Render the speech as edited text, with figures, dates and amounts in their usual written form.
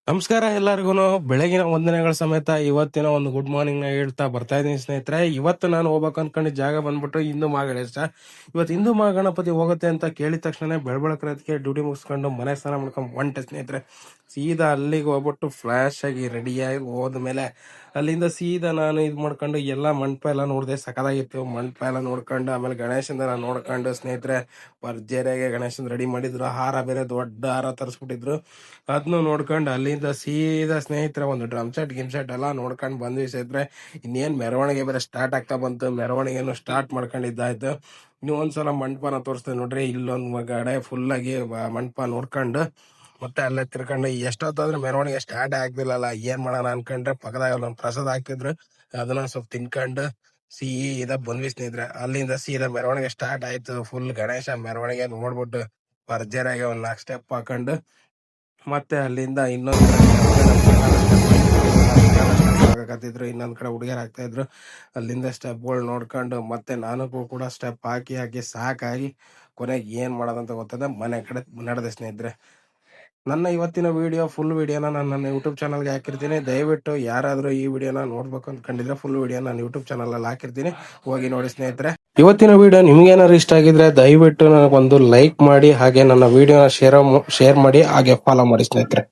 ನಮಸ್ಕಾರ ಎಲ್ಲರಿಗೂ ಬೆಳಗಿನ ವಂದನೆಗಳ ಸಮೇತ ಇವತ್ತಿನ ಒಂದು ಗುಡ್ ಮಾರ್ನಿಂಗ್ ನ ಹೇಳ್ತಾ ಬರ್ತಾ ಇದ್ದೀನಿ ಸ್ನೇಹಿತರೆ. ಇವತ್ತು ನಾನು ಹೋಗ್ಬೇಕು ಅನ್ಕೊಂಡಿದ್ದ ಜಾಗ ಬಂದ್ಬಿಟ್ಟು ಹಿಂದೂ ಮಹಾಗಣೇಶ. ಇವತ್ತು ಹಿಂದೂ ಮಹಾಗಣಪತಿ ಹೋಗುತ್ತೆ ಅಂತ ಕೇಳಿದ ತಕ್ಷಣ ಬೆಳಬೆಳಕರದಕ್ಕೆ ಡ್ಯೂಟಿ ಮುಗಿಸ್ಕೊಂಡು ಮನೆ ಸ್ನಾನ ಮಾಡ್ಕೊಂಡು ಹೊಂಟೆ ಸ್ನೇಹಿತರೆ. ಸೀದಾ ಅಲ್ಲಿಗೆ ಹೋಗ್ಬಿಟ್ಟು ಫ್ಲಾಶ್ ಆಗಿ ರೆಡಿಯಾಗಿ ಹೋದ್ಮೇಲೆ ಅಲ್ಲಿಂದ ಸೀದಾ ನಾನು ಇದು ಮಾಡ್ಕೊಂಡು ಎಲ್ಲ ಮಂಟಪ ಎಲ್ಲ ನೋಡಿದೆ, ಸಕಲಾಗಿತ್ತು. ಮಂಟಪ ಎಲ್ಲ ನೋಡ್ಕೊಂಡು ಆಮೇಲೆ ಗಣೇಶನ ನೋಡ್ಕೊಂಡು ಸ್ನೇಹಿತರೆ ಭರ್ಜರಿಯಾಗಿ ಗಣೇಶನ್ ರೆಡಿ ಮಾಡಿದ್ರು. ಹಾರ ಬೇರೆ ದೊಡ್ಡ ಹಾರ ತರಿಸ್ಬಿಟ್ಟಿದ್ರು, ಅದನ್ನು ನೋಡ್ಕೊಂಡು ಅಲ್ಲಿಂದ ಸೀದಾ ಸ್ನೇಹಿತರೆ ಒಂದು ಡ್ರಮ್ ಸೆಟ್ ಗಿಮ್ ಸೆಟ್ ಎಲ್ಲ ನೋಡ್ಕೊಂಡು ಬಂದ್ವಿ ಸ್ನೇಹಿತರೆ. ಇನ್ನೇನು ಮೆರವಣಿಗೆ ಬೇರೆ ಸ್ಟಾರ್ಟ್ ಆಗ್ತಾ ಬಂತು, ಮೆರವಣಿಗೆನು ಸ್ಟಾರ್ಟ್ ಮಾಡ್ಕೊಂಡಿದ್ದಾಯ್ತು. ನೀವು ಒಂದ್ಸಲ ಮಂಟಪನ ತೋರಿಸ್ತೇನೆ ನೋಡ್ರಿ. ಇಲ್ಲೊಂದು ಕಡೆ ಫುಲ್ ಆಗಿ ಮಂಟಪ ನೋಡ್ಕೊಂಡು ಮತ್ತೆ ಅಲ್ಲೇ ತಿರ್ಕೊಂಡು ಎಷ್ಟೊತ್ತಾದ್ರೆ ಮೆರವಣಿಗೆ ಸ್ಟಾರ್ಟ್ ಆಗ್ತಿಲ್ಲಲ್ಲ, ಏನ್ ಮಾಡೋಣ ಅನ್ಕೊಂಡ್ರೆ ಪಕ್ಕದಾಗ ಒಂದು ಪ್ರಸಾದ ಹಾಕ್ತಿದ್ರು, ಅದನ್ನ ಸ್ವಲ್ಪ ತಿನ್ಕೊಂಡು ಸೀದಾ ಬಂದ್ವಿ ಸ್ನೇಹಿತರೆ. ಅಲ್ಲಿಂದ ಸೀದಾ ಮೆರವಣಿಗೆ ಸ್ಟಾರ್ಟ್ ಆಯ್ತು. ಫುಲ್ ಗಣೇಶ ಮೆರವಣಿಗೆ ನೋಡ್ಬಿಟ್ಟು ಭರ್ಜರಿಯಾಗಿ ಒಂದ್ 4 ಸ್ಟೆಪ್ ಹಾಕೊಂಡು ಮತ್ತೆ ಅಲ್ಲಿಂದ ಇನ್ನೊಂದ್ ಕಡೆ ಹಾಕತ್ತಿದ್ರು, ಇನ್ನೊಂದ್ ಕಡೆ ಹುಡುಗಿಯರ್ ಹಾಕ್ತಾ ಇದ್ರು. ಅಲ್ಲಿಂದ ಸ್ಟೆಪ್ಗಳು ನೋಡ್ಕೊಂಡು ಮತ್ತೆ ನಾನು ಕೂಡ ಸ್ಟೆಪ್ ಹಾಕಿ ಹಾಕಿ ಸಾಕಾಗಿ ಕೊನೆಗೆ ಏನ್ ಮಾಡೋದಂತ ಗೊತ್ತದೆ ಮನೆ ಕಡೆ ನಡೆದೆ ಸ್ನೇಹಿತರೆ. ನನ್ನ ಇವತ್ತಿನ ವಿಡಿಯೋ ಫುಲ್ ವಿಡಿಯೋನ ನಾನು ನನ್ನ ಯೂಟ್ಯೂಬ್ ಚಾನಲ್ಗೆ ಹಾಕಿರ್ತೀನಿ. ದಯವಿಟ್ಟು ಯಾರಾದರೂ ಈ ವಿಡಿಯೋನ ನೋಡ್ಬೇಕು ಅಂದ್ಕೊಂಡಿದ್ರೆ ಫುಲ್ ವಿಡಿಯೋ ನಾನು ಯೂಟ್ಯೂಬ್ ಚಾನಲ್ ಹಾಕಿರ್ತೀನಿ, ಹೋಗಿ ನೋಡಿ ಸ್ನೇಹಿತರೆ. ಇವತ್ತಿನ ವಿಡಿಯೋ ನಿಮ್ಗೇನಾದ್ರು ಇಷ್ಟ ಆಗಿದ್ರೆ ದಯವಿಟ್ಟು ನನಗೊಂದು ಲೈಕ್ ಮಾಡಿ, ಹಾಗೆ ನನ್ನ ವಿಡಿಯೋನ ಶೇರ್ ಮಾಡಿ, ಹಾಗೆ ಫಾಲೋ ಮಾಡಿ ಸ್ನೇಹಿತರೆ.